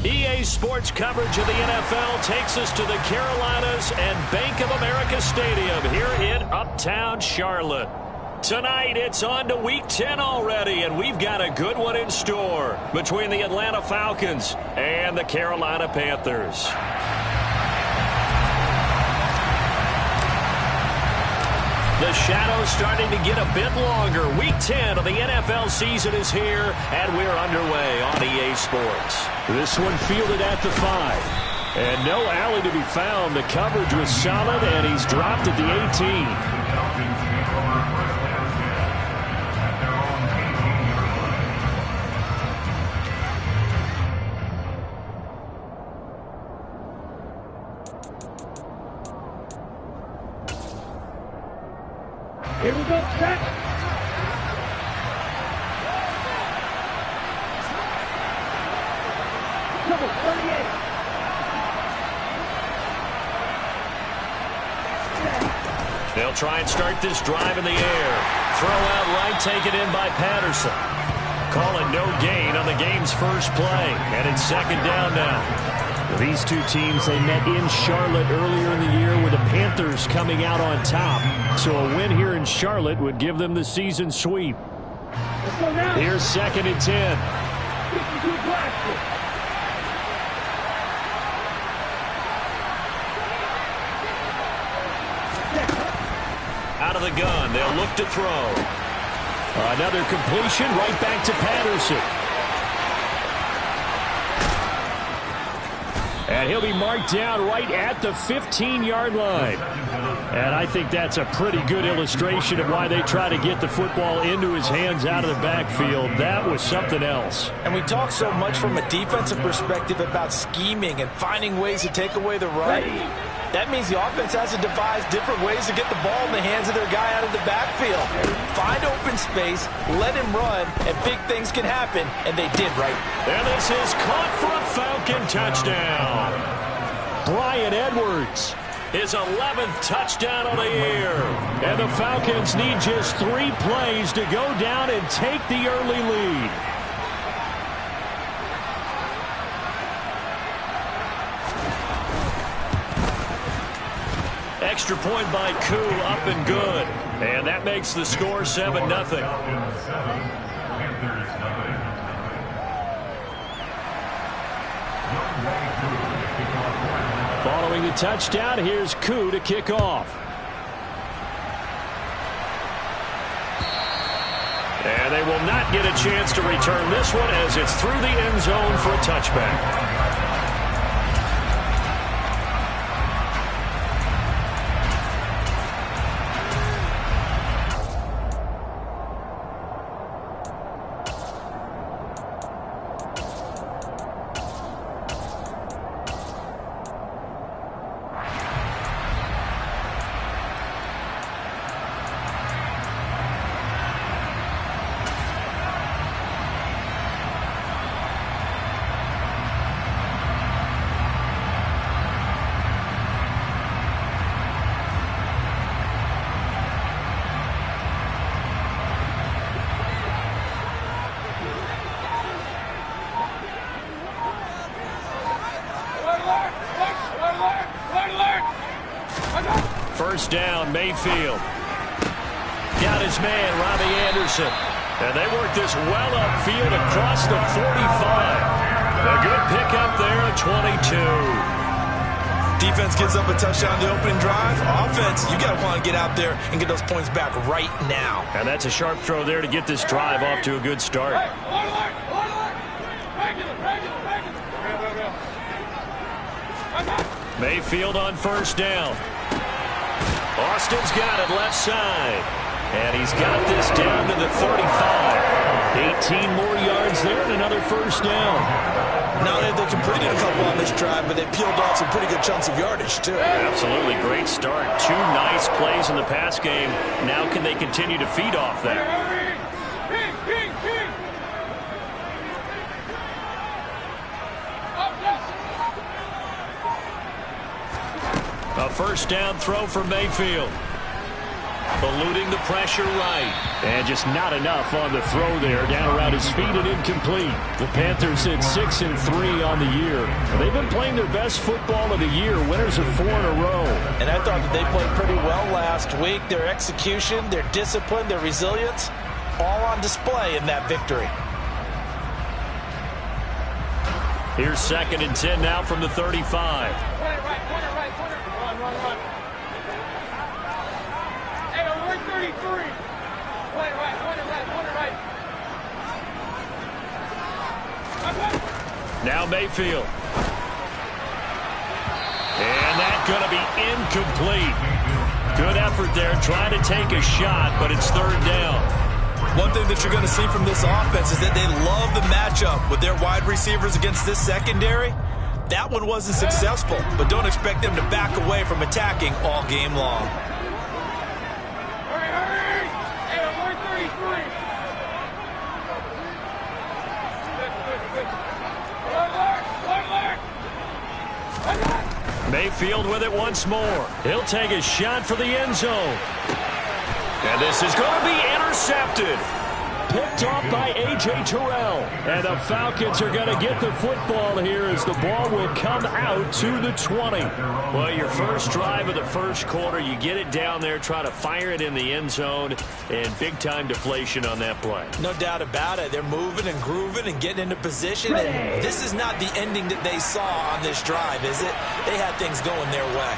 EA Sports coverage of the NFL takes us to the Carolinas and Bank of America Stadium here in Uptown Charlotte. Tonight, it's on to Week 10 already, and we've got a good one in store between the Atlanta Falcons and the Carolina Panthers. The shadow's starting to get a bit longer. Week 10 of the NFL season is here, and we're underway on EA Sports. This one fielded at the 5. And no alley to be found. The coverage was solid, and he's dropped at the 18. Here we go, set. Number 38. They'll try and start this drive in the air. Throw out right, taken in by Patterson. Calling no gain on the game's first play. And it's second down now. These two teams, they met in Charlotte earlier in the year with the Panthers coming out on top. So a win here in Charlotte would give them the season sweep. Here's second and 10. Out of the gun, they'll look to throw. Another completion right back to Patterson. And he'll be marked down right at the 15-yard line. And I think that's a pretty good illustration of why they try to get the football into his hands out of the backfield. That was something else. And we talk so much from a defensive perspective about scheming and finding ways to take away the run. That means the offense has to devise different ways to get the ball in the hands of their guy out of the backfield. Find open space, let him run, and big things can happen, and they did right. And this is caught for a Falcon touchdown. Bryan Edwards, his 11th touchdown of the year. And the Falcons need just 3 plays to go down and take the early lead. Extra point by Koo, up and good. And that makes the score 7-0. Following the touchdown, here's Koo to kick off. And they will not get a chance to return this one as it's through the end zone for a touchback. First down, Mayfield. Got his man, Robbie Anderson. And they work this well upfield across the 45. A good pickup there at 22. Defense gives up a touchdown the opening drive. Offense, you got to want to get out there and get those points back right now. And that's a sharp throw there to get this drive off to a good start. Mayfield on first down. Austin's got it left side. And he's got this down to the 35. 18 more yards there and another first down. Not only have they completed a couple on this drive, but they peeled off some pretty good chunks of yardage, too. Absolutely great start. 2 nice plays in the pass game. Now can they continue to feed off that? A first down throw for Mayfield. Eluding the pressure right. And just not enough on the throw there. Down around his feet and incomplete. The Panthers sit 6-3 on the year. They've been playing their best football of the year. Winners of 4 in a row. And I thought that they played pretty well last week. Their execution, their discipline, their resilience, all on display in that victory. Here's 2nd and 10 now from the 35. Corner right. Run. Hey, we're 33. Corner right. Now Mayfield. And that's going to be incomplete. Good effort there trying to take a shot, but it's 3rd down. One thing that you're going to see from this offense is that they love the matchup with their wide receivers against this secondary. That one wasn't successful, but don't expect them to back away from attacking all game long. Hurry. Hey, we're 33. Good. Mayfield with it once more. He'll take a shot for the end zone. And this is going to be intercepted. Picked off by A.J. Terrell. And the Falcons are going to get the football here as the ball will come out to the 20. Well, your first drive of the first quarter, you get it down there, try to fire it in the end zone, and big-time deflation on that play. No doubt about it. They're moving and grooving and getting into position. And this is not the ending that they saw on this drive, is it? They had things going their way.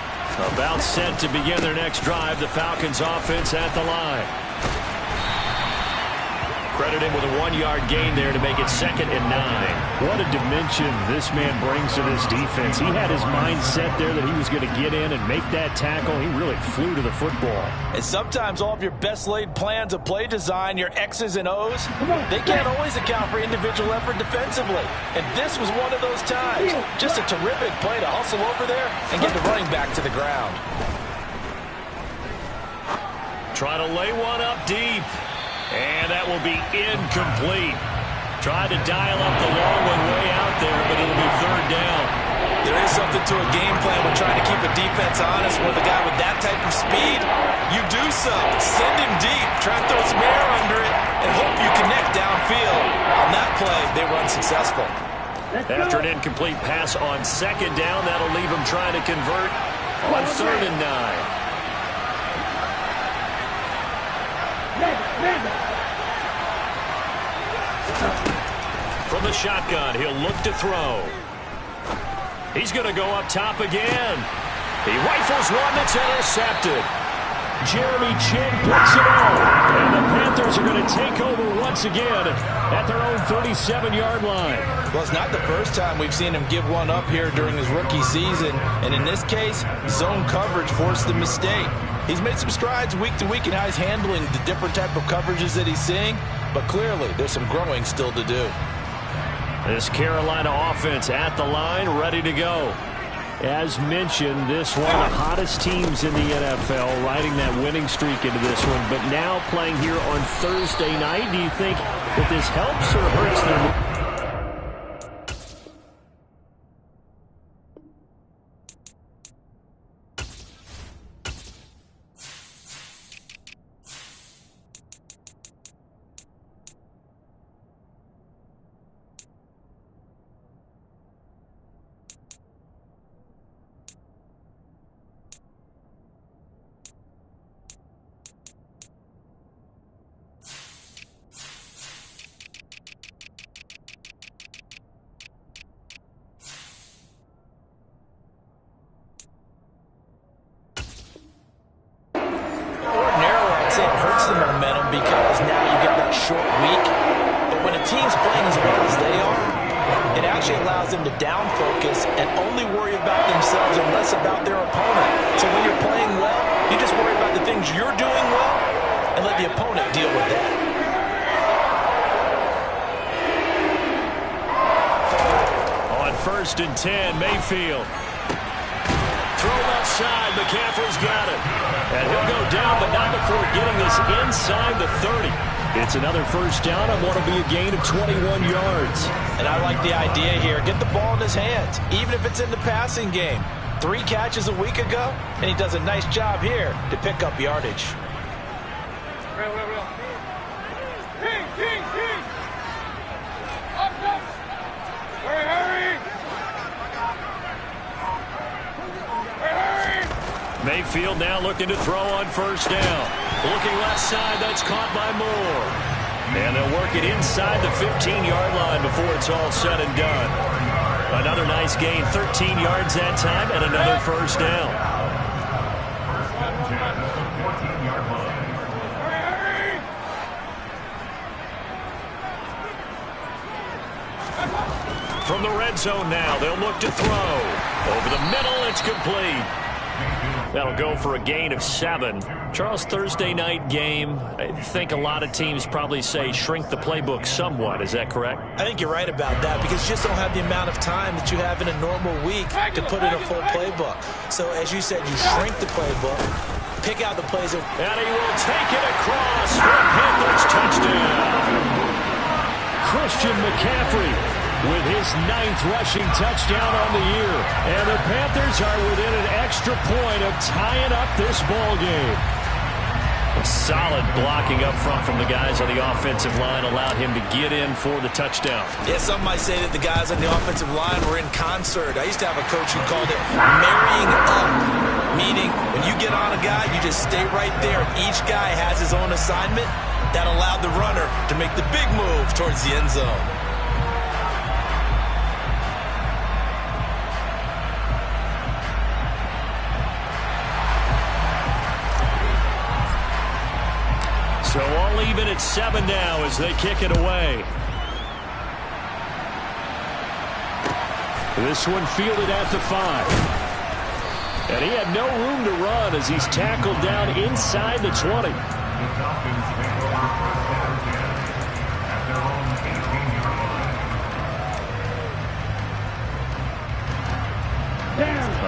About set to begin their next drive, the Falcons offense at the line. Credit him with a 1-yard gain there to make it 2nd and 9. What a dimension this man brings to this defense. He had his mind set there that he was going to get in and make that tackle. He really flew to the football. And sometimes all of your best laid plans of play design, your X's and O's, they can't always account for individual effort defensively. And this was one of those times. Just a terrific play to hustle over there and get the running back to the ground. Try to lay one up deep. And that will be incomplete. Tried to dial up the long one way out there, but it'll be 3rd down. There is something to a game plan with trying to keep a defense honest. With a guy with that type of speed, you do so. Send him deep. Try to throw some air under it and hope you connect downfield. On that play, they were unsuccessful. After an incomplete pass on 2nd down, that'll leave him trying to convert on 3rd and 9. From the shotgun, he'll look to throw. He's going to go up top again. He rifles one that's intercepted. Jeremy Chin picks it up. And the Panthers are going to take over once again at their own 37-yard line. Well, it's not the first time we've seen him give one up here during his rookie season. And in this case, zone coverage forced the mistake. He's made some strides week to week in how he's handling the different type of coverages that he's seeing. But clearly, there's some growing still to do. This Carolina offense at the line, ready to go. As mentioned, this one of the hottest teams in the NFL, riding that winning streak into this one, but now playing here on Thursday night. Do you think that this helps or hurts them? Them to down focus and only worry about themselves and less about their opponent. So when you're playing well, you just worry about the things you're doing well and let the opponent deal with that. On 1st and 10, Mayfield. Throw outside, McCaffrey's got it. And he'll go down, but not before getting this inside the 30. It's another 1st down on what will be a gain of 21 yards. And I like the idea here. Get the ball in his hands, even if it's in the passing game. 3 catches a week ago, and he does a nice job here to pick up yardage. Real. King. Up. Hurry. Mayfield now looking to throw on first down. Looking left side, that's caught by Moore. And they'll work it inside the 15-yard line before it's all said and done. Another nice gain, 13 yards that time, and another first down. From the red zone now, they'll look to throw. Over the middle, it's complete. That'll go for a gain of 7. Charles, Thursday night game, I think a lot of teams probably say shrink the playbook somewhat. Is that correct? I think you're right about that because you just don't have the amount of time that you have in a normal week to put in a full playbook. So, as you said, you shrink the playbook, pick out the plays. And he will take it across for a Panthers touchdown. Christian McCaffrey with his 9th rushing touchdown on the year. And the Panthers are within an extra point of tying up this ball game. Solid blocking up front from the guys on the offensive line allowed him to get in for the touchdown. Yeah, some might say that the guys on the offensive line were in concert. I used to have a coach who called it marrying up, meaning when you get on a guy, you just stay right there. Each guy has his own assignment. That allowed the runner to make the big move towards the end zone. So all even at 7 now as they kick it away. This one fielded at the 5. And he had no room to run as he's tackled down inside the 20.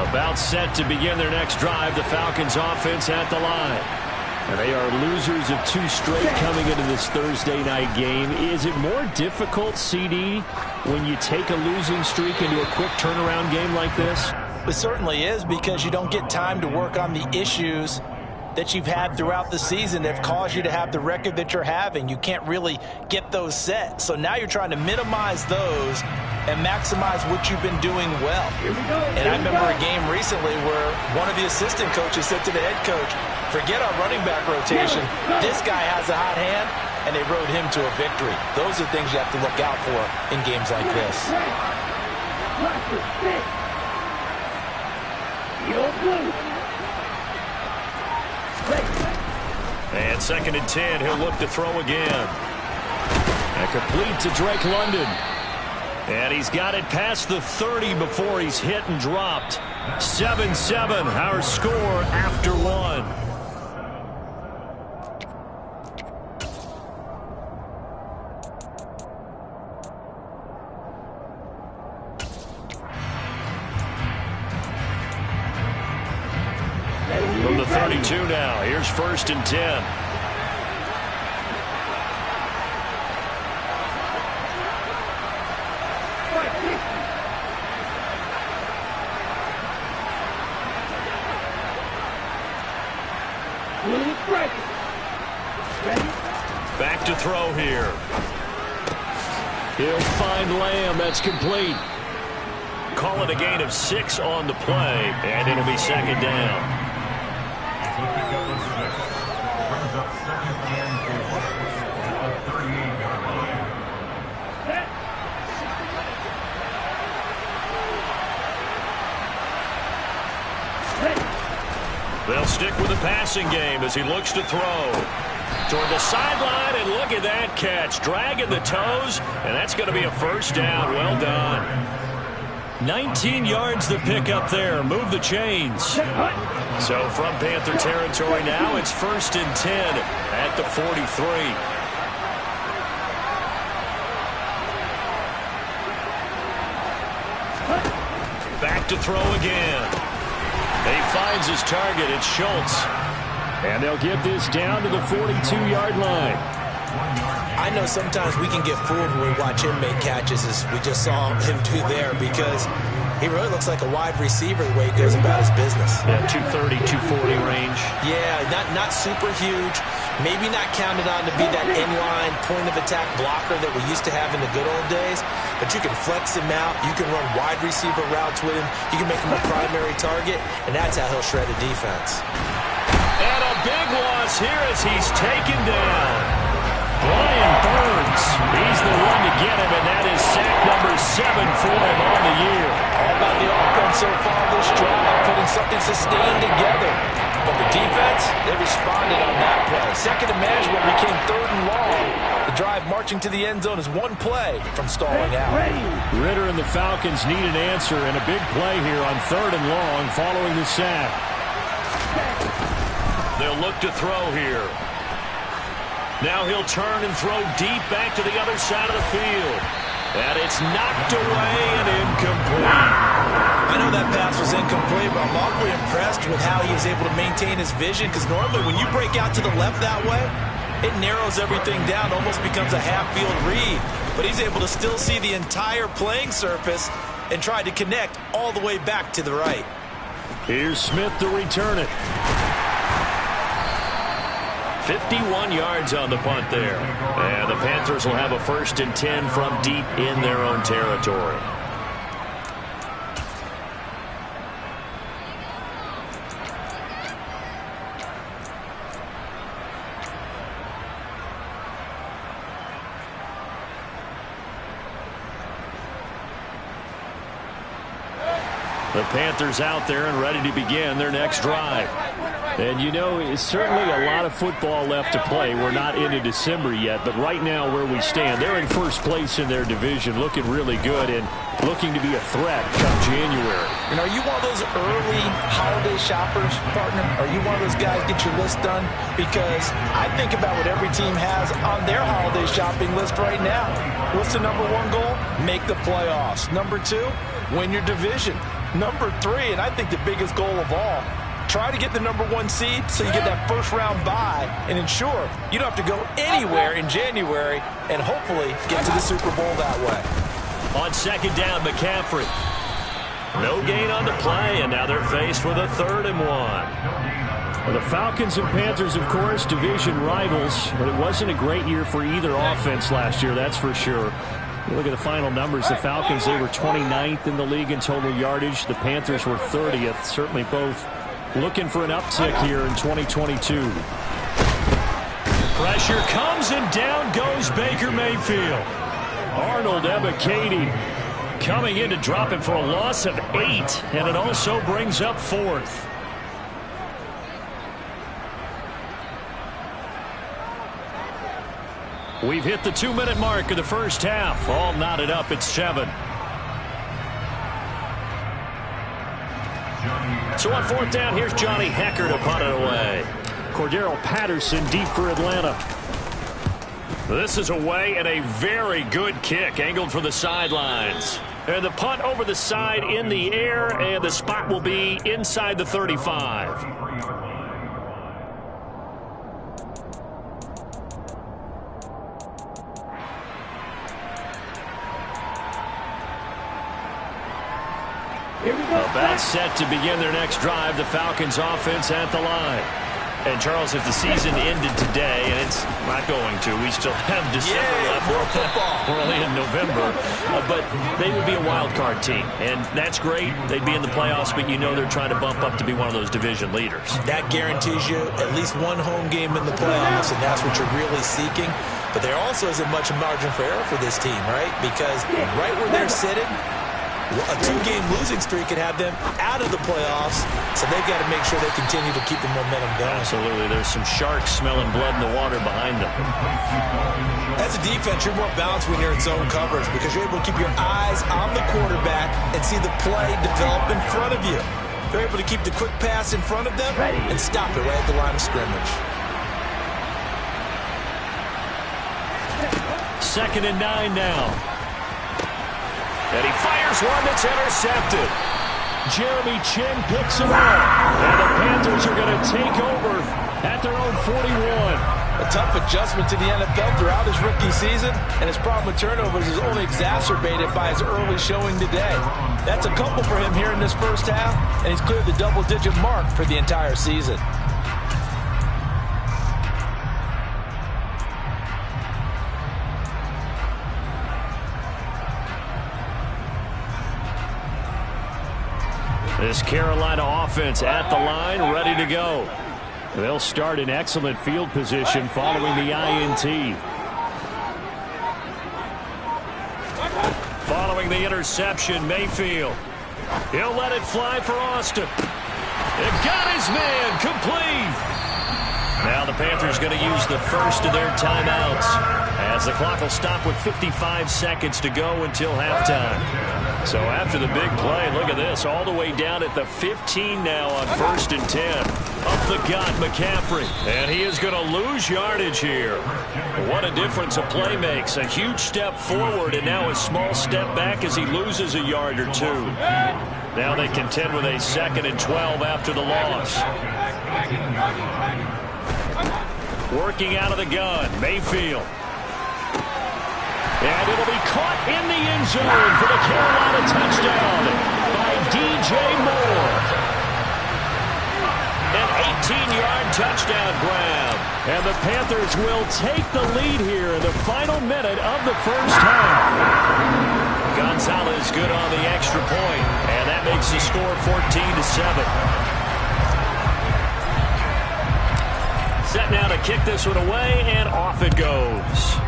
About set to begin their next drive, the Falcons offense at the line. And they are losers of 2 straight coming into this Thursday night game. Is it more difficult, CD, when you take a losing streak into a quick turnaround game like this? It certainly is because you don't get time to work on the issues that you've had throughout the season that have caused you to have the record that you're having. You can't really get those set. So now you're trying to minimize those and maximize what you've been doing well. And I remember a game recently where one of the assistant coaches said to the head coach, forget our running back rotation. This guy has a hot hand, and they rode him to a victory. Those are things you have to look out for in games like this. And 2nd and 10, he'll look to throw again. And complete to Drake London. And he's got it past the 30 before he's hit and dropped. 7-7, our score after 1. From the 32 now, here's 1st and 10. Back to throw here. He'll find Lamb. That's complete. Call it a gain of 6 on the play, and it'll be 2nd down. They'll stick with the passing game as he looks to throw. Toward the sideline, and look at that catch. Dragging the toes, and that's going to be a first down. Well done. 19 yards to pick up there. Move the chains. So from Panther territory now, it's 1st and 10 at the 43. Back to throw again. He finds his target. It's Schultz. And they'll get this down to the 42-yard line. I know sometimes we can get fooled when we watch him make catches, as we just saw him do there, because he really looks like a wide receiver the way he goes about his business. Yeah, 230, 240 range. Yeah, not super huge. Maybe not counted on to be that inline point-of-attack blocker that we used to have in the good old days, but you can flex him out. You can run wide receiver routes with him. You can make him a primary target, and that's how he'll shred a defense. And a big loss here as he's taken down. Brian Burns, he's the one to get him, and that is sack number 7 for him on the year. All about the offense so far this drive, putting something sustained together. But the defense, they responded on that play. Second and management became 3rd and long. The drive marching to the end zone is one play from stalling out. Ritter and the Falcons need an answer, and a big play here on 3rd and long following the sack. They'll look to throw here. Now he'll turn and throw deep back to the other side of the field. And it's knocked away and incomplete. I know that pass was incomplete, but I'm awfully impressed with how he was able to maintain his vision, because normally when you break out to the left that way, it narrows everything down, almost becomes a half-field read. But he's able to still see the entire playing surface and try to connect all the way back to the right. Here's Smith to return it. 51 yards on the punt there. And the Panthers will have a 1st and 10 from deep in their own territory. The Panthers out there and ready to begin their next drive. And you know, it's certainly a lot of football left to play. We're not into December yet, but right now where we stand, they're in first place in their division, looking really good and looking to be a threat come January. And are you one of those early holiday shoppers, partner? Are you one of those guys get your list done? Because I think about what every team has on their holiday shopping list right now. What's the number 1 goal? Make the playoffs. Number 2, win your division. Number 3, and I think the biggest goal of all, try to get the number 1 seed so you get that first-round bye and ensure you don't have to go anywhere in January and hopefully get to the Super Bowl that way. On 2nd down, McCaffrey. No gain on the play, and now they're faced with a 3rd and 1. Well, the Falcons and Panthers, of course, division rivals, but it wasn't a great year for either offense last year, that's for sure. You look at the final numbers, the Falcons, they were 29th in the league in total yardage. The Panthers were 30th, certainly both looking for an uptick here in 2022. Pressure comes and down goes Baker Mayfield. Arnold Ebiketie coming in to drop him for a loss of 8, and it also brings up 4th. We've hit the 2-minute mark of the first half. All knotted up at 7. So on 4th down, here's Johnny Hecker to punt it away. Cordero Patterson deep for Atlanta. This is away and a very good kick angled for the sidelines. And the punt over the side in the air, and the spot will be inside the 35. About set to begin their next drive. The Falcons offense at the line. And, Charles, if the season ended today, and it's not going to, we still have December left. More football. We're only in November. But they would be a wild card team. And that's great. They'd be in the playoffs, but you know they're trying to bump up to be one of those division leaders. That guarantees you at least 1 home game in the playoffs, and that's what you're really seeking. But there also isn't much margin for error for this team, right? Because right where they're sitting, a 2-game losing streak could have them out of the playoffs, so they've got to make sure they continue to keep the momentum going. Absolutely. There's some sharks smelling blood in the water behind them. As a defense, you're more balanced when you're in zone coverage because you're able to keep your eyes on the quarterback and see the play develop in front of you. They're able to keep the quick pass in front of them and stop it right at the line of scrimmage. 2nd and 9 now. And he fires one that's intercepted. Jeremy Chin picks him up. And the Panthers are going to take over at their own 41. A tough adjustment to the NFL throughout his rookie season, and his problem with turnovers is only exacerbated by his early showing today. That's a couple for him here in this first half, and he's cleared the double-digit mark for the entire season. This Carolina offense at the line, ready to go. They'll start in excellent field position following the INT. Following the interception, Mayfield. He'll let it fly for Austin. They've got his man complete. Now the Panthers going to use the first of their timeouts as the clock will stop with 55 seconds to go until halftime. So after the big play, look at this, all the way down at the 15 now on 1st and 10. Up the gut, McCaffrey. And he is going to lose yardage here. What a difference a play makes. A huge step forward and now a small step back as he loses a yard or two. Now they contend with a 2nd and 12 after the loss. Working out of the gun, Mayfield. And it'll be caught in the end zone for the Carolina touchdown by DJ Moore. An 18-yard touchdown grab. And the Panthers will take the lead here in the final minute of the first half. Gonzalez good on the extra point, and that makes the score 14-7. Set now to kick this one away, and off it goes.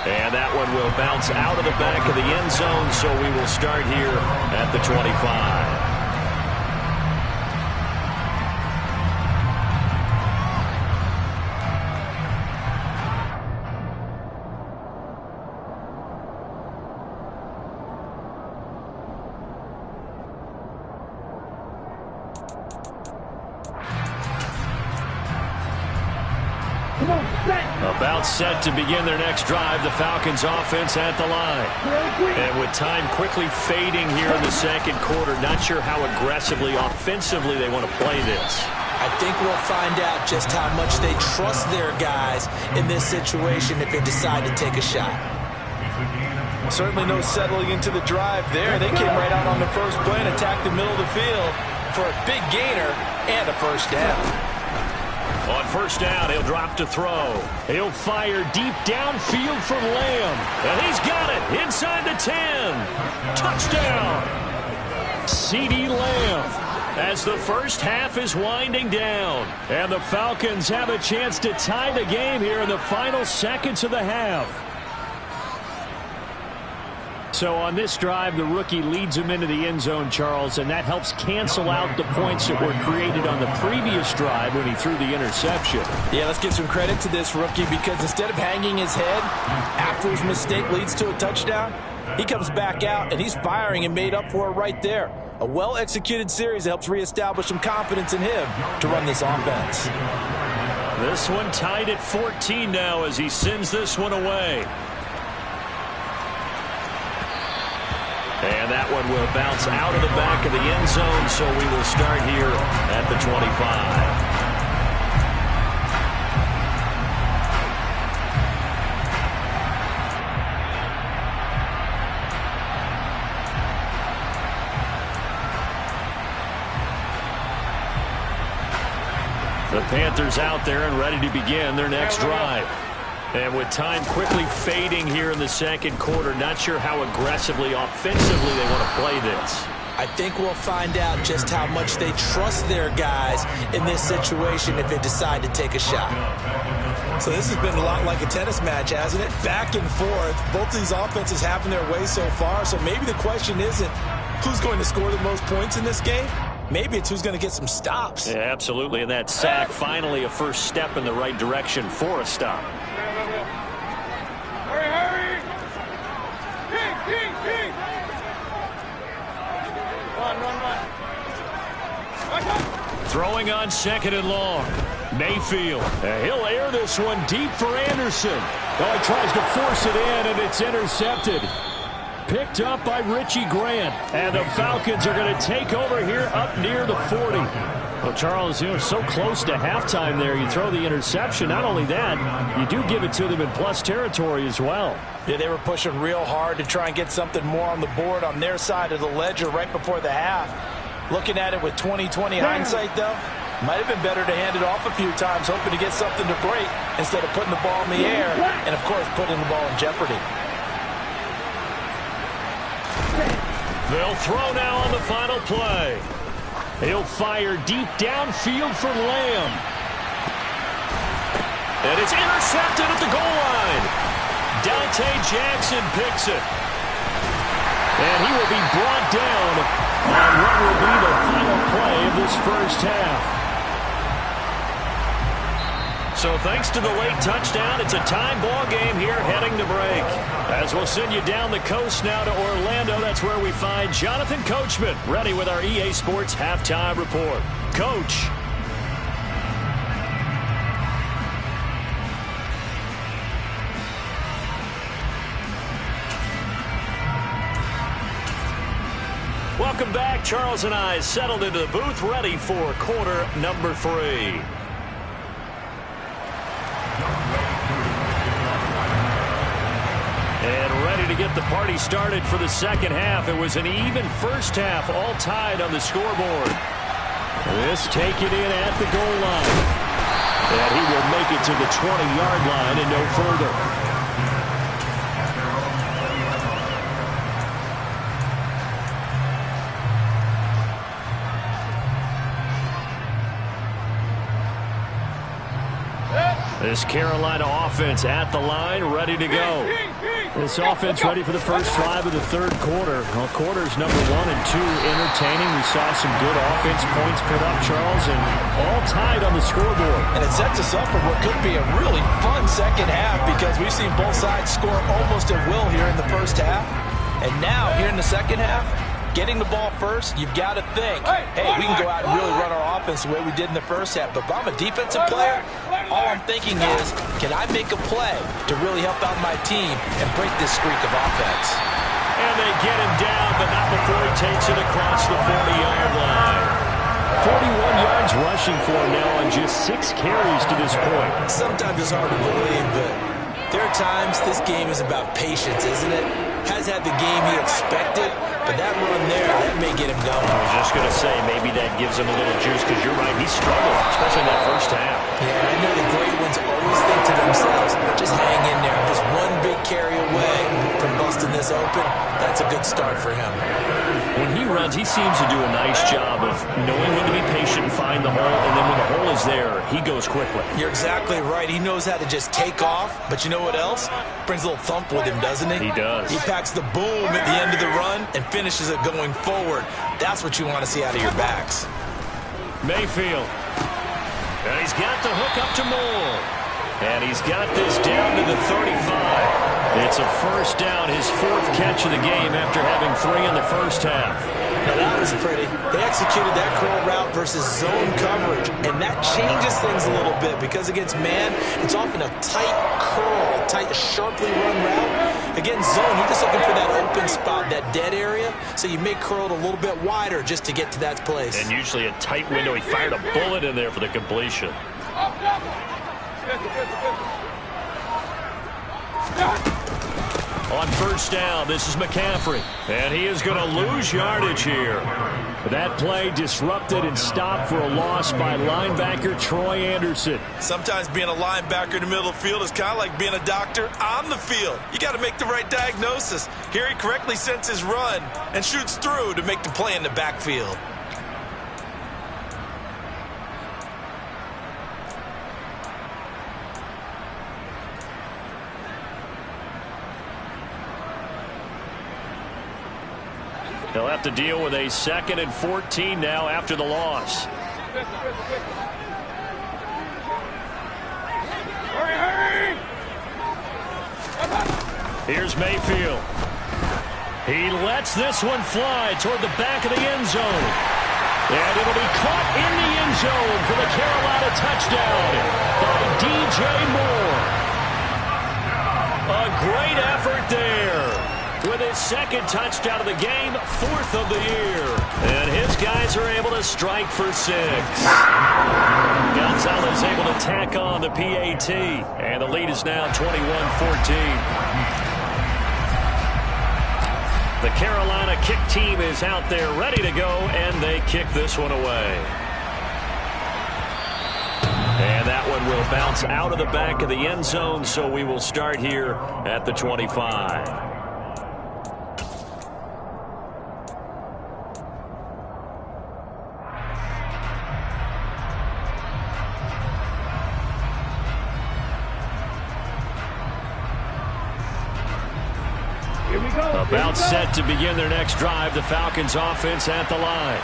And that one will bounce out of the back of the end zone, so we will start here at the 25. About set to begin their next drive, the Falcons offense at the line. And with time quickly fading here in the second quarter, not sure how aggressively, offensively they want to play this. I think we'll find out just how much they trust their guys in this situation if they decide to take a shot. Certainly no settling into the drive there. They came right out on the first play and attacked the middle of the field for a big gainer and a first down. On first down, he'll drop to throw. He'll fire deep downfield from Lamb. And he's got it inside the 10. Touchdown. CeeDee Lamb as the first half is winding down. And the Falcons have a chance to tie the game here in the final seconds of the half. So on this drive, the rookie leads him into the end zone, Charles, and that helps cancel out the points that were created on the previous drive when he threw the interception. Yeah, let's give some credit to this rookie because instead of hanging his head after his mistake leads to a touchdown, he comes back out and he's firing and made up for it right there. A well-executed series that helps reestablish some confidence in him to run this offense. This one tied at 14 now as he sends this one away. And that one will bounce out of the back of the end zone, so we will start here at the 25. The Panthers out there and ready to begin their next drive. And with time quickly fading here in the second quarter, not sure how aggressively, offensively they want to play this. I think we'll find out just how much they trust their guys in this situation if they decide to take a shot. So this has been a lot like a tennis match, hasn't it? Back and forth. Both of these offenses having their way so far. So maybe the question isn't who's going to score the most points in this game. Maybe it's who's going to get some stops. Yeah, absolutely. And that sack, finally a first step in the right direction for a stop. Hurry! King! Run! Throwing on 2nd and long. Mayfield. He'll air this one deep for Anderson. Oh, he tries to force it in, and it's intercepted. Picked up by Richie Grant. And the Falcons are going to take over here up near the 40. Well, Charles, so close to halftime there. You throw the interception. Not only that, you do give it to them in plus territory as well. Yeah, they were pushing real hard to try and get something more on the board on their side of the ledger right before the half. Looking at it with 20/20 hindsight, though, might have been better to hand it off a few times, hoping to get something to break instead of putting the ball in the air and, of course, putting the ball in jeopardy. They'll throw now on the final play. He'll fire deep downfield for Lamb. And it's intercepted at the goal line. Dante Jackson picks it. And he will be brought down on what will be the final play of this first half. So thanks to the late touchdown, it's a tie ball game here heading to break. As we'll send you down the coast now to Orlando, that's where we find Jonathan Coachman ready with our EA Sports Halftime Report. Coach. Welcome back. Charles and I settled into the booth ready for quarter number 3. And ready to get the party started for the second half. It was an even first half, all tied on the scoreboard. This take it in at the goal line. And he will make it to the 20-yard line and no further. This Carolina offense at the line, ready to go. This offense ready for the first drive of the third quarter. Well, quarters number 1 and 2 entertaining. We saw some good offense points put up, Charles, and all tied on the scoreboard. And it sets us up for what could be a really fun second half because we've seen both sides score almost at will here in the first half. And now, here in the second half, getting the ball first, you've got to think, hey, we can go out and really run our offense the way we did in the first half. But if I'm a defensive player, all I'm thinking is, can I make a play to really help out my team and break this streak of offense? And they get him down, but not before he takes it across the 40-yard line. 41 yards rushing for him now on just 6 carries to this point. Sometimes it's hard to believe, but there are times this game is about patience, isn't it? Has had the game he expected, but that run there, that may get him going. I was just going to say, maybe that gives him a little juice, because you're right, he struggled, especially in that first half. Yeah, I know the great ones always think to themselves, just hang in there. Just one big carry away from busting this open, that's a good start for him. When he runs, he seems to do a nice job of knowing when to be patient and find the hole, and then when the hole is there, he goes quickly. You're exactly right. He knows how to just take off, but you know what else? Brings a little thump with him, doesn't he? He does. He packs the boom at the end of the run and finishes it going forward. That's what you want to see out of your backs. Mayfield. And he's got the hook up to Moore. And he's got this down to the 35. It's a first down, his 4th catch of the game after having 3 in the first half. Now that was pretty. They executed that curl route versus zone coverage, and that changes things a little bit because against man, it's often a tight curl, tight, sharply run route. Against zone, you're just looking for that open spot, that dead area, so you may curl it a little bit wider just to get to that place. And usually a tight window. He fired a bullet in there for the completion. On first down, this is McCaffrey. And he is going to lose yardage here. That play disrupted and stopped for a loss by linebacker Troy Anderson. Sometimes being a linebacker in the middle of the field is kind of like being a doctor on the field. You got to make the right diagnosis. Here he correctly sends his run and shoots through to make the play in the backfield. They'll have to deal with a 2nd and 14 now after the loss. Here's Mayfield. He lets this one fly toward the back of the end zone. And it'll be caught in the end zone for the Carolina touchdown by DJ Moore. A great effort there with his second touchdown of the game, 4th of the year. And his guys are able to strike for 6. Gonzalez able to tack on the PAT. And the lead is now 21-14. The Carolina kick team is out there ready to go, and they kick this one away. And that one will bounce out of the back of the end zone, so we will start here at the 25. About set to begin their next drive. The Falcons offense at the line.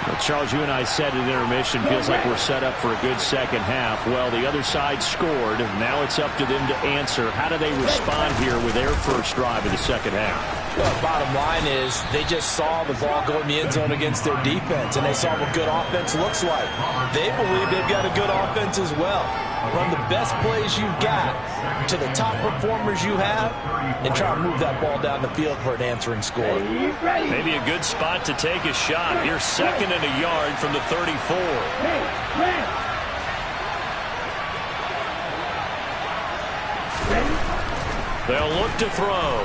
Well, Charles, you and I said at intermission, feels like we're set up for a good second half. Well, the other side scored. Now it's up to them to answer. How do they respond here with their first drive of the second half? Well, bottom line is they just saw the ball go in the end zone against their defense, and they saw what good offense looks like. They believe they've got a good offense as well. Run the best plays you've got to the top performers you have and try to move that ball down the field for an answering score. Maybe a good spot to take a shot. You're 2nd and a yard from the 34. They'll look to throw.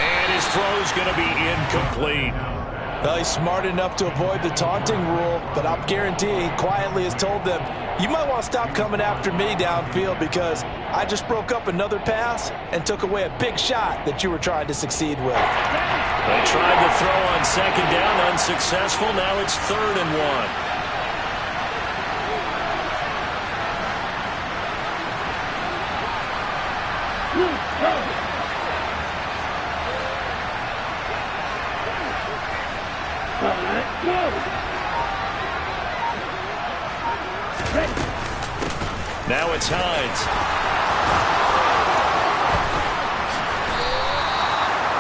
And his throw's going to be incomplete. Well, he's smart enough to avoid the taunting rule, but I'm guaranteeing he quietly has told them, you might want to stop coming after me downfield because I just broke up another pass and took away a big shot that you were trying to succeed with. They tried to throw on 2nd down, unsuccessful. Now it's 3rd and 1. Now it's Hines.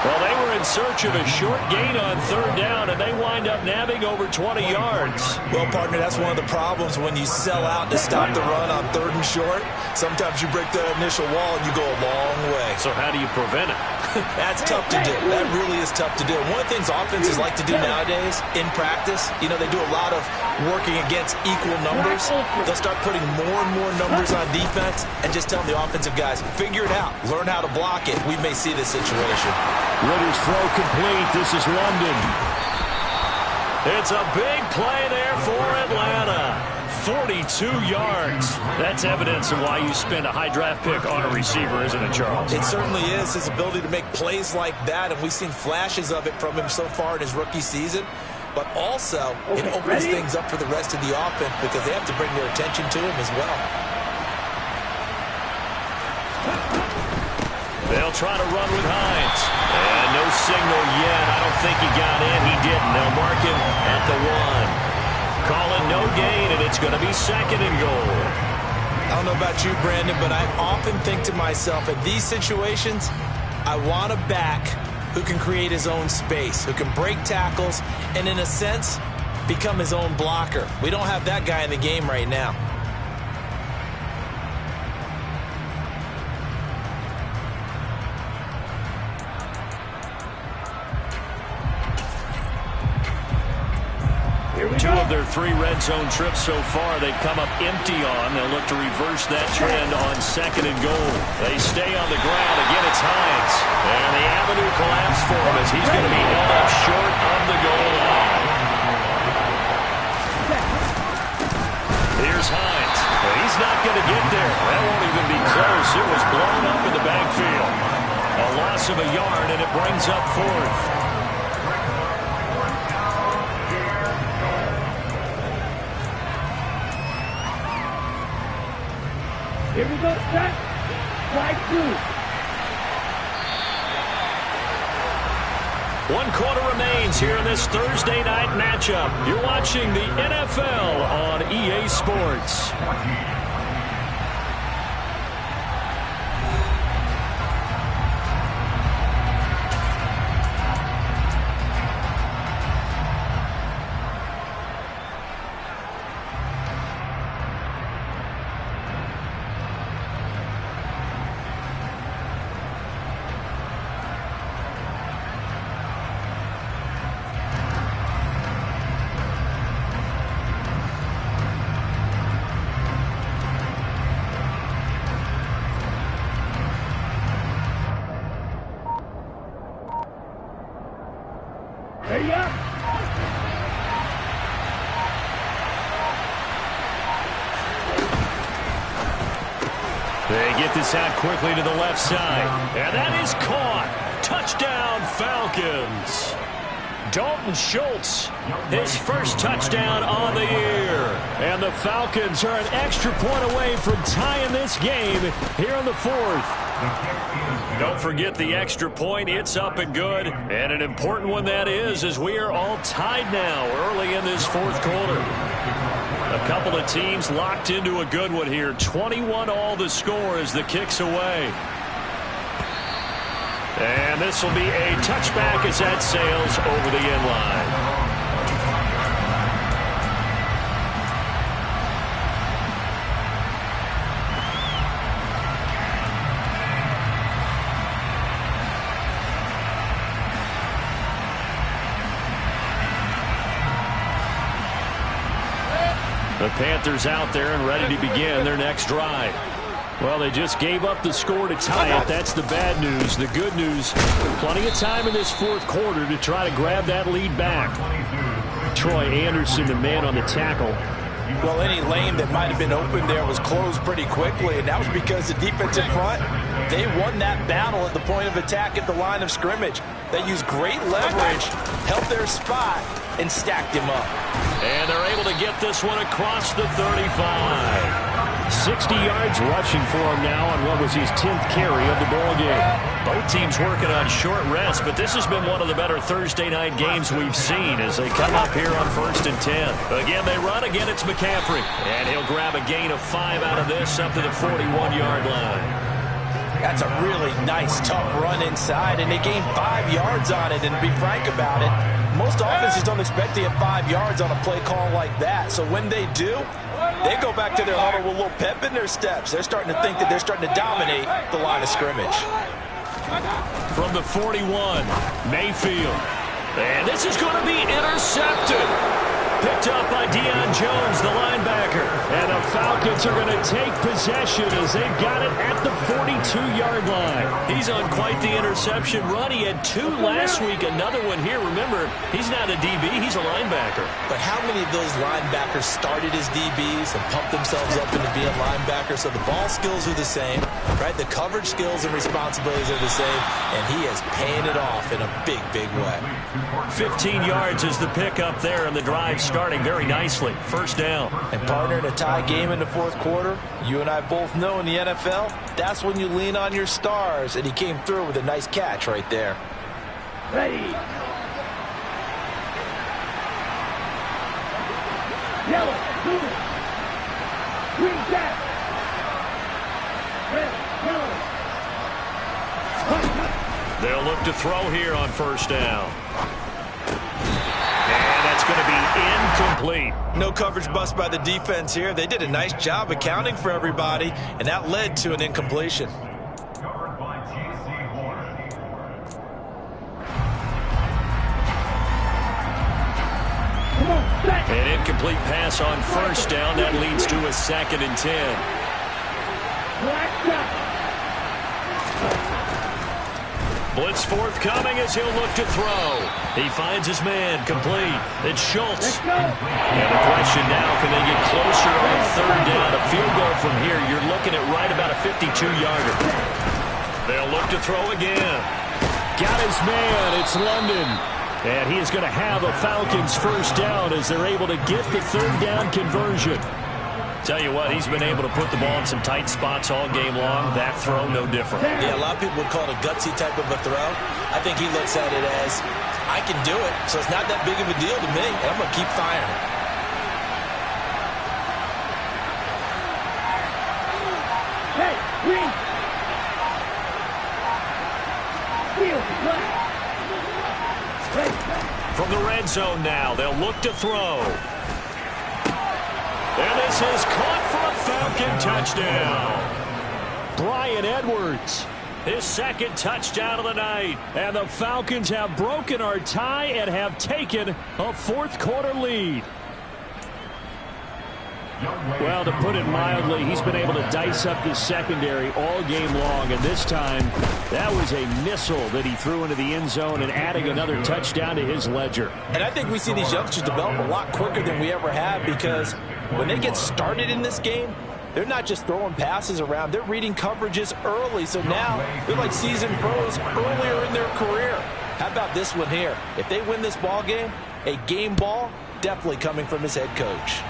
Well, they were in search of a short gain on 3rd down, and they wind up nabbing over 20 yards. Well, partner, that's one of the problems when you sell out to stop the run on 3rd and short. Sometimes you break that initial wall and you go a long way. So how do you prevent it? That's tough to do. That really is tough to do. One of the things offenses like to do nowadays in practice, you know, they do a lot of working against equal numbers. They'll start putting more and more numbers on defense and just telling the offensive guys, figure it out. Learn how to block it. We may see this situation. Ritter's throw complete. This is London. It's a big play there for Atlanta. 42 yards. That's evidence of why you spend a high draft pick on a receiver, isn't it, Charles? It certainly is. His ability to make plays like that, and we've seen flashes of it from him so far in his rookie season. But also, it opens things up for the rest of the offense because they have to bring their attention to him as well. They'll try to run with Hines. And no signal yet. I don't think he got in. He didn't. They'll mark him at the 1. Call it no gain, and it's going to be 2nd and goal. I don't know about you, Brandon, but I often think to myself, in these situations, I want a back who can create his own space, who can break tackles, and in a sense, become his own blocker. We don't have that guy in the game right now. Two of their 3 red zone trips so far, they've come up empty on. They'll look to reverse that trend on 2nd and goal. They stay on the ground. Again, it's Hines. And the avenue collapsed for him as he's going to be held up short of the goal line. Here's Hines. Well, he's not going to get there. That won't even be close. It was blown up in the backfield. A loss of a yard, and it brings up 4th. Here we go, set. Strike 2. 1 quarter remains here in this Thursday night matchup. You're watching the NFL on EA Sports. Hurry up. They get this out quickly to the left side. And that is caught. Touchdown, Falcons. Dalton Schultz, his first touchdown on the year. And the Falcons are an extra point away from tying this game here in the fourth. Don't forget the extra point. It's up and good. And an important one that is, as we are all tied now early in this fourth quarter. A couple of teams locked into a good one here. 21-all the score as the kick's away. And this will be a touchback as that sails over the end line. The Panthers out there and ready to begin their next drive. Well, they just gave up the score to tie it. That's the bad news. The good news, plenty of time in this fourth quarter to try to grab that lead back. Troy Anderson, the man on the tackle. Well, any lane that might have been open there was closed pretty quickly, and that was because the defensive front, they won that battle at the point of attack at the line of scrimmage. They used great leverage, held their spot, and stacked him up. And they're able to get this one across the 35. 60 yards rushing for him now on what was his 10th carry of the ball game. Both teams working on short rest, but this has been one of the better Thursday night games we've seen as they come up here on 1st and 10. Again, they run. Again, it's McCaffrey. And he'll grab a gain of 5 out of this up to the 41-yard line. That's a really nice, tough run inside, and they gained 5 yards on it. And to be frank about it, most offenses don't expect to get 5 yards on a play call like that. So when they do, they go back to their huddle with a little pep in their steps. They're starting to think that they're starting to dominate the line of scrimmage. From the 41, Mayfield. And this is going to be intercepted. Picked up by Deion Jones, the linebacker. And the Falcons are going to take possession as they've got it at the 42-yard line. He's on quite the interception run. He had 2 last week, another one here. Remember, he's not a DB, he's a linebacker. But how many of those linebackers started as DBs and pumped themselves up into being linebackers? So the ball skills are the same, right? The coverage skills and responsibilities are the same, and he is paying it off in a big, big way. 15 yards is the pickup there, and the drive starting very nicely. First down. And partner, in a tie game in the fourth quarter, you and I both know in the NFL, that's when you lean on your stars, and he came through with a nice catch right there. Ready. Yellow, blue, green jack. Red, yellow. They'll look to throw here on first down. And that's going to be incomplete. No coverage bust by the defense here. They did a nice job accounting for everybody, and that led to an incompletion. An incomplete pass on first down. That leads to a 2nd and 10. Blitz forthcoming as he'll look to throw. He finds his man, complete. It's Schultz. And the question now, can they get closer on 3rd down? A field goal from here, you're looking at right about a 52-yarder. They'll look to throw again. Got his man, it's London. And he is going to have a Falcons first down as they're able to get the 3rd down conversion. Tell you what, he's been able to put the ball in some tight spots all game long. That throw, no different. Yeah, a lot of people would call it a gutsy type of a throw. I think he looks at it as, I can do it, so it's not that big of a deal to me, and I'm going to keep firing. Hey, green. From the red zone now, they'll look to throw. And this is caught for a Falcon touchdown. Bryan Edwards. His 2nd touchdown of the night. And the Falcons have broken our tie and have taken a fourth quarter lead. Well, to put it mildly, he's been able to dice up this secondary all game long, and this time that was a missile that he threw into the end zone and adding another touchdown to his ledger. And I think we see these youngsters develop a lot quicker than we ever have, because when they get started in this game, they're not just throwing passes around. They're reading coverages early, so now they're like seasoned pros earlier in their career. How about this one here? If they win this ball game, a game ball definitely coming from his head coach.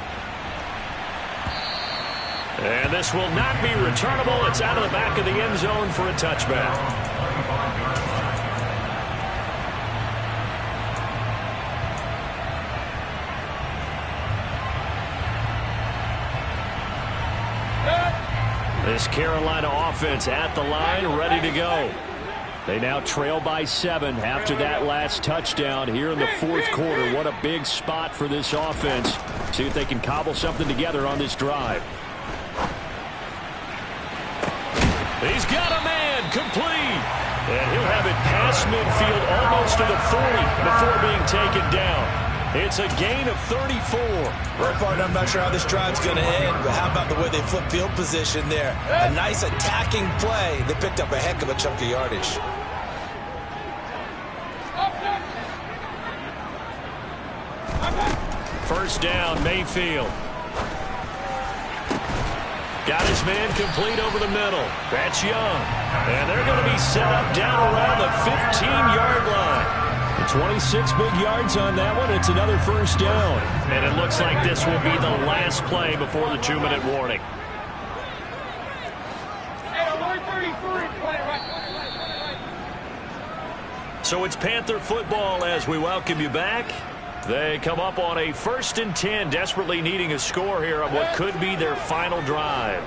And this will not be returnable. It's out of the back of the end zone for a touchback. This Carolina offense at the line, ready to go. They now trail by 7 after that last touchdown here in the fourth quarter. What a big spot for this offense. See if they can cobble something together on this drive. He's got a man, complete. And he'll have it past midfield almost to the 40 before being taken down. It's a gain of 34. Right, partner, I'm not sure how this drive's going to end, but how about the way they flip field position there? A nice attacking play. They picked up a heck of a chunk of yardage. First down, Mayfield. Got his man complete over the middle. That's Young. And they're going to be set up down around the 15-yard line. 26 big yards on that one. It's another first down. And it looks like this will be the last play before the 2-minute warning. So it's Panther football as we welcome you back. They come up on a 1st and 10, desperately needing a score here on what could be their final drive.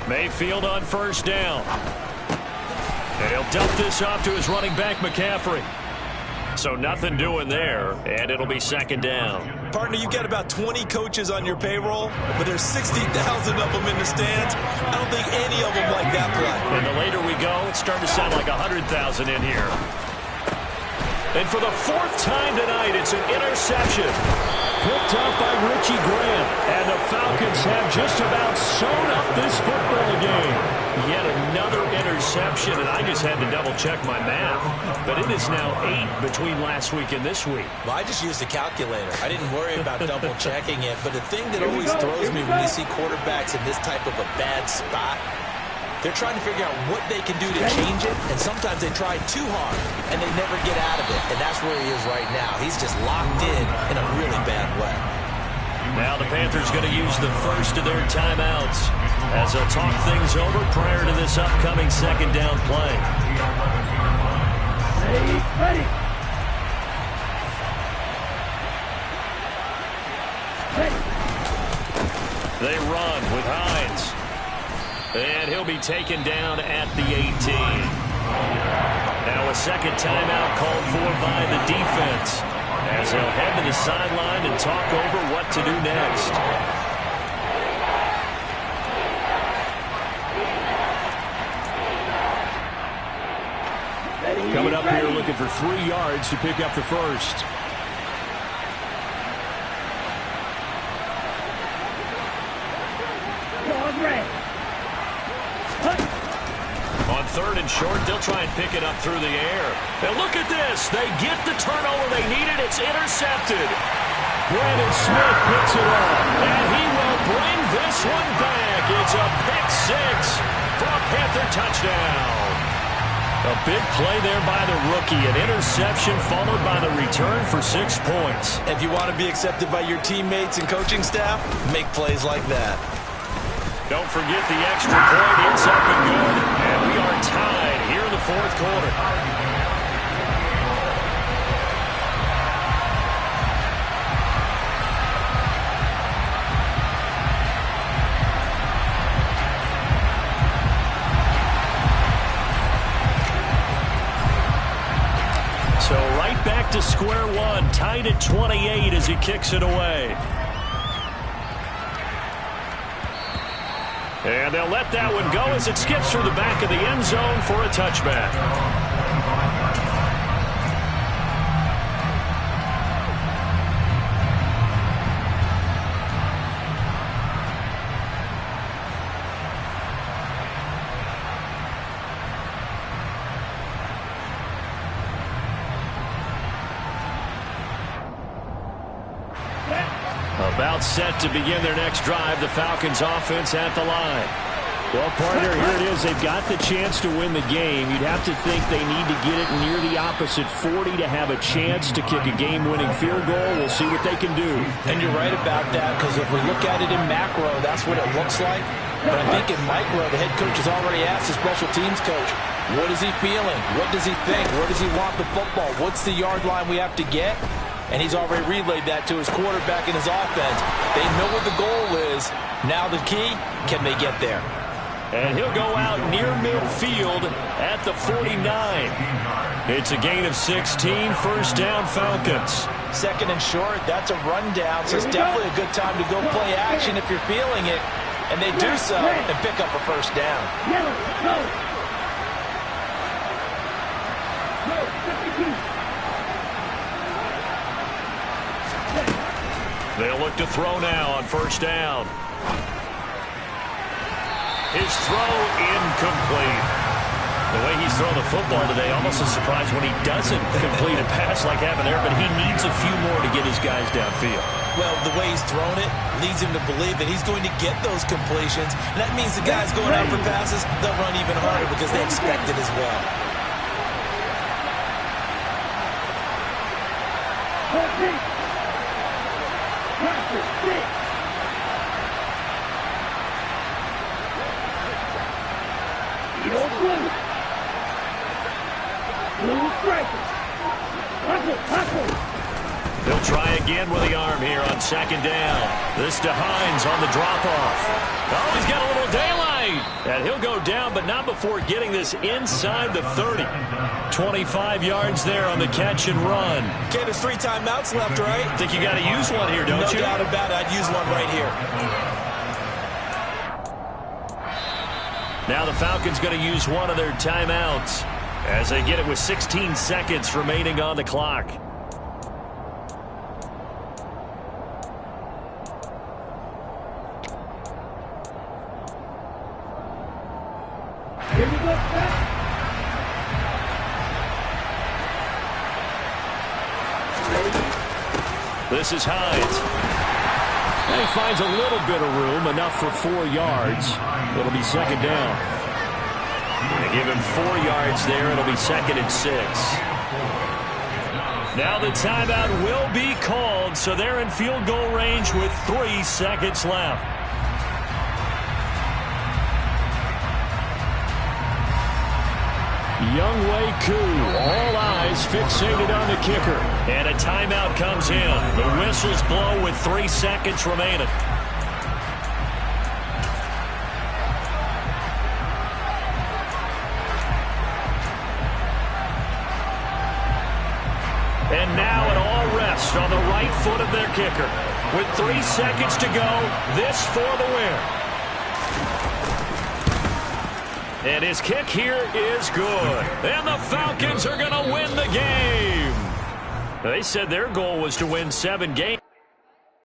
Mayfield on first down. And he'll dump this off to his running back, McCaffrey. So nothing doing there, and it'll be second down. Partner, you've got about 20 coaches on your payroll, but there's 60,000 of them in the stands. I don't think any of them like that play. And the later we go, it's starting to sound like 100,000 in here. And for the 4th time tonight, it's an interception. Picked up by Richie Grant. And the Falcons have just about sewn up this football game. Yet another interception, and I just had to double-check my math. But it is now 8 between last week and this week. Well, I just used a calculator. I didn't worry about double-checking it. But the thing that always throws me when you see quarterbacks in this type of a bad spot, they're trying to figure out what they can do to change it, and sometimes they try too hard, and they never get out of it. And that's where he is right now. He's just locked in a really bad way. Now the Panthers going to use the first of their timeouts as they'll talk things over prior to this upcoming second down play. Ready. They run with Hines. And he'll be taken down at the 18. Now a second timeout called for by the defense as they'll head to the sideline and talk over what to do next. Coming up here looking for 3 yards to pick up the first. On 3rd and short, they'll try and pick it up through the air. And look at this. They get the turnover they needed. It's intercepted. Brandon Smith picks it up. And he will bring this one back. It's a pick 6 for a Panther touchdown. A big play there by the rookie. An interception followed by the return for 6 points. If you want to be accepted by your teammates and coaching staff, make plays like that. Don't forget the extra point. It's up and good. And we are tied here in the fourth quarter. So right back to square one, tied at 28 as he kicks it away. And they'll let that one go as it skips through the back of the end zone for a touchback. now set to begin their next drive. The Falcons offense at the line. Well, partner, here it is. They've got the chance to win the game. You'd have to think they need to get it near the opposite 40 to have a chance to kick a game-winning field goal. We'll see what they can do. And you're right about that, because if we look at it in macro, that's what it looks like. But I think in micro, the head coach has already asked the special teams coach, what is he feeling? What does he think? Where does he want the football? What's the yard line we have to get? And he's already relayed that to his quarterback and his offense. They know what the goal is. Now the key, can they get there? And he'll go out near midfield at the 49. It's a gain of 16, first down Falcons. Second and short, that's a rundown, so it's definitely a good time to go play action if you're feeling it. And they do so and pick up a first down. Yellow, go. They'll look to throw now on first down. His throw incomplete. The way he's thrown the football today, almost a surprise when he doesn't complete a pass like happened there, but he needs a few more to get his guys downfield. Well, the way he's thrown it leads him to believe that he's going to get those completions. And that means the guys going out for passes, they'll run even harder because they expect it as well. 14. Practice 6. They'll try again with the arm here on second down. This to Hines on the drop-off. Oh, he's got a little daylight. And he'll go down, but not before getting this inside the 30. 25 yards there on the catch and run. Okay, there's 3 timeouts left, right? Think you got to use one here, don't you? No doubt about it. I'd use one right here. Now the Falcons going to use one of their timeouts as they get it with 16 seconds remaining on the clock. Here we go, Pat. This is Hines. And he finds a little bit of room, enough for 4 yards. It'll be second down. They give him 4 yards there. It'll be second and 6. Now the timeout will be called, so they're in field goal range with 3 seconds left. Younghoe Koo, all eyes fixated on the kicker. And a timeout comes in. The whistles blow with 3 seconds remaining. And now it all rests on the right foot of their kicker. With 3 seconds to go, this for the win. And his kick here is good. And the Falcons are going to win the game. They said their goal was to win 7 games.